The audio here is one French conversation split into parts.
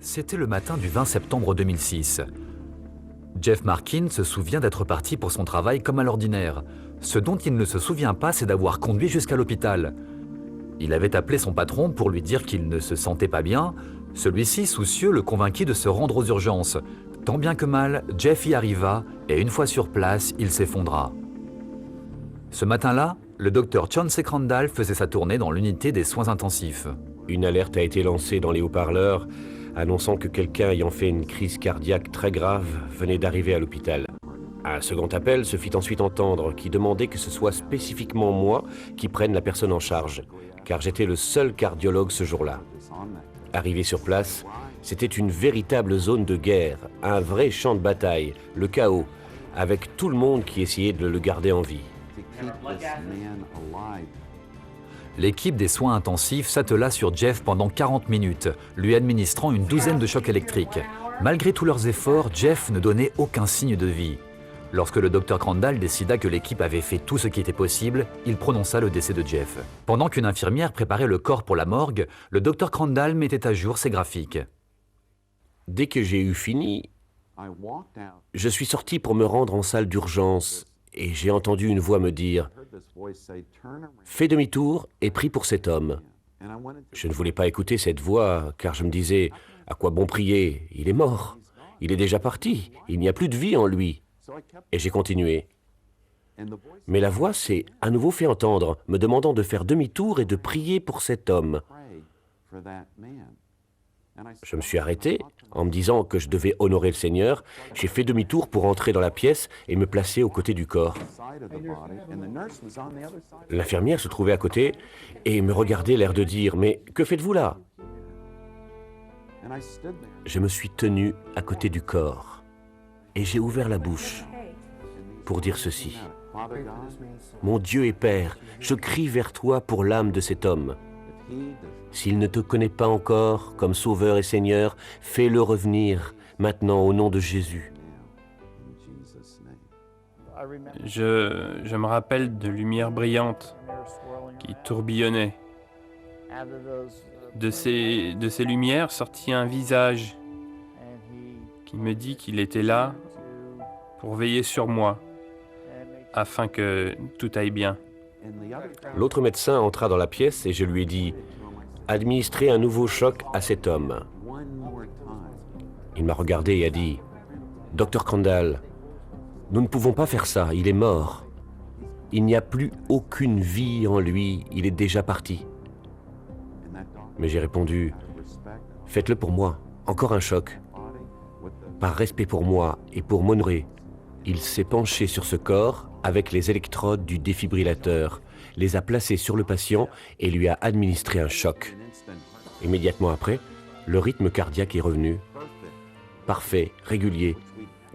C'était le matin du 20 septembre 2006. Jeff Markin se souvient d'être parti pour son travail comme à l'ordinaire. Ce dont il ne se souvient pas, c'est d'avoir conduit jusqu'à l'hôpital. Il avait appelé son patron pour lui dire qu'il ne se sentait pas bien. Celui-ci, soucieux, le convainquit de se rendre aux urgences. Tant bien que mal, Jeff y arriva et une fois sur place, il s'effondra. Ce matin-là, le docteur Chauncey Crandall faisait sa tournée dans l'unité des soins intensifs. Une alerte a été lancée dans les haut-parleurs, annonçant que quelqu'un ayant fait une crise cardiaque très grave venait d'arriver à l'hôpital. Un second appel se fit ensuite entendre qui demandait que ce soit spécifiquement moi qui prenne la personne en charge, car j'étais le seul cardiologue ce jour-là. Arrivé sur place, c'était une véritable zone de guerre, un vrai champ de bataille, le chaos, avec tout le monde qui essayait de le garder en vie. L'équipe des soins intensifs s'attela sur Jeff pendant 40 minutes, lui administrant une douzaine de chocs électriques. Malgré tous leurs efforts, Jeff ne donnait aucun signe de vie. Lorsque le docteur Crandall décida que l'équipe avait fait tout ce qui était possible, il prononça le décès de Jeff. Pendant qu'une infirmière préparait le corps pour la morgue, le docteur Crandall mettait à jour ses graphiques. Dès que j'ai eu fini, je suis sorti pour me rendre en salle d'urgence et j'ai entendu une voix me dire « Fais demi-tour et prie pour cet homme ». Je ne voulais pas écouter cette voix car je me disais « À quoi bon prier? Il est mort. Il est déjà parti. Il n'y a plus de vie en lui. » Et j'ai continué. Mais la voix s'est à nouveau fait entendre, me demandant de faire demi-tour et de prier pour cet homme. Je me suis arrêté en me disant que je devais honorer le Seigneur. J'ai fait demi-tour pour entrer dans la pièce et me placer aux côtés du corps. L'infirmière se trouvait à côté et me regardait l'air de dire « Mais que faites-vous là ?» Je me suis tenu à côté du corps et j'ai ouvert la bouche pour dire ceci. « Mon Dieu et Père, je crie vers toi pour l'âme de cet homme. S'il ne te connaît pas encore comme Sauveur et Seigneur, fais-le revenir maintenant au nom de Jésus. » Je me rappelle de lumières brillantes qui tourbillonnaient. De ces lumières sortit un visage qui me dit qu'il était là pour veiller sur moi, afin que tout aille bien. L'autre médecin entra dans la pièce et je lui ai dit « Administrez un nouveau choc à cet homme. » Il m'a regardé et a dit « Docteur Crandall, nous ne pouvons pas faire ça, il est mort. Il n'y a plus aucune vie en lui, il est déjà parti. » Mais j'ai répondu « Faites-le pour moi, encore un choc. » Par respect pour moi et pour m'honorer, il s'est penché sur ce corps avec les électrodes du défibrillateur, les a placés sur le patient et lui a administré un choc. Immédiatement après, le rythme cardiaque est revenu. Parfait, régulier,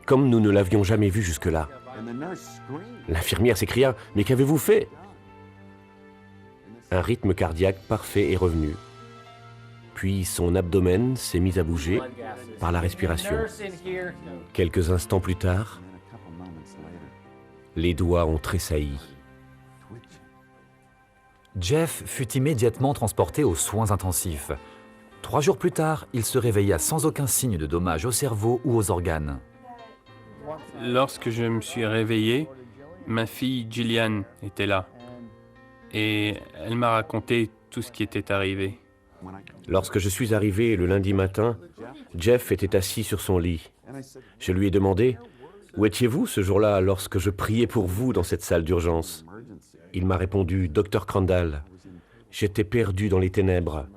comme nous ne l'avions jamais vu jusque-là. L'infirmière s'écria « Mais qu'avez-vous fait ?» Un rythme cardiaque parfait est revenu. Puis son abdomen s'est mis à bouger par la respiration. Quelques instants plus tard, les doigts ont tressailli. Jeff fut immédiatement transporté aux soins intensifs. 3 jours plus tard, il se réveilla sans aucun signe de dommage au cerveau ou aux organes. Lorsque je me suis réveillé, ma fille Gillian était là et elle m'a raconté tout ce qui était arrivé. Lorsque je suis arrivé le lundi matin, Jeff était assis sur son lit. Je lui ai demandé « Où étiez-vous ce jour-là lorsque je priais pour vous dans cette salle d'urgence ?» Il m'a répondu « Docteur Crandall, j'étais perdu dans les ténèbres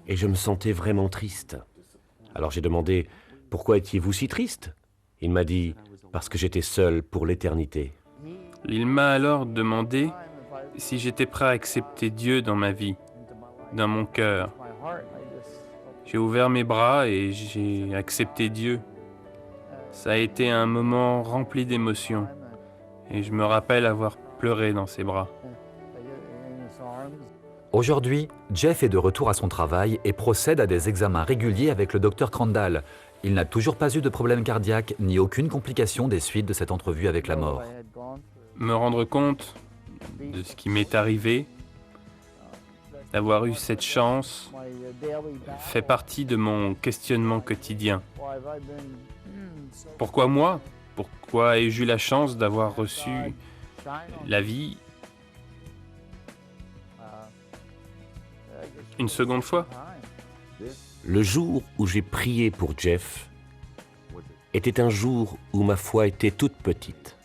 et je me sentais vraiment triste. » Alors j'ai demandé « Pourquoi étiez-vous si triste ?» Il m'a dit « Parce que j'étais seul pour l'éternité. » Il m'a alors demandé si j'étais prêt à accepter Dieu dans ma vie, dans mon cœur. J'ai ouvert mes bras et j'ai accepté Dieu. Ça a été un moment rempli d'émotions et je me rappelle avoir pleuré dans ses bras. Aujourd'hui, Jeff est de retour à son travail et procède à des examens réguliers avec le docteur Crandall. Il n'a toujours pas eu de problème cardiaque ni aucune complication des suites de cette entrevue avec la mort. Me rendre compte de ce qui m'est arrivé D'avoir eu cette chance fait partie de mon questionnement quotidien. Pourquoi moi? Pourquoi ai-je eu la chance d'avoir reçu la vie une seconde fois? Le jour où j'ai prié pour Jeff était un jour où ma foi était toute petite.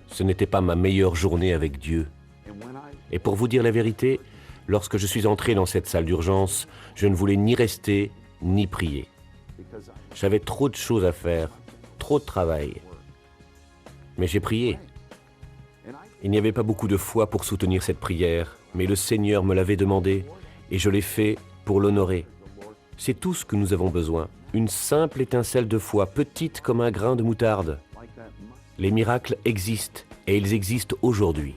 Ce n'était pas ma meilleure journée avec Dieu. Et pour vous dire la vérité, lorsque je suis entré dans cette salle d'urgence, je ne voulais ni rester, ni prier. J'avais trop de choses à faire, trop de travail. Mais j'ai prié. Il n'y avait pas beaucoup de foi pour soutenir cette prière, mais le Seigneur me l'avait demandé, et je l'ai fait pour l'honorer. C'est tout ce que nous avons besoin, une simple étincelle de foi, petite comme un grain de moutarde. Les miracles existent, et ils existent aujourd'hui.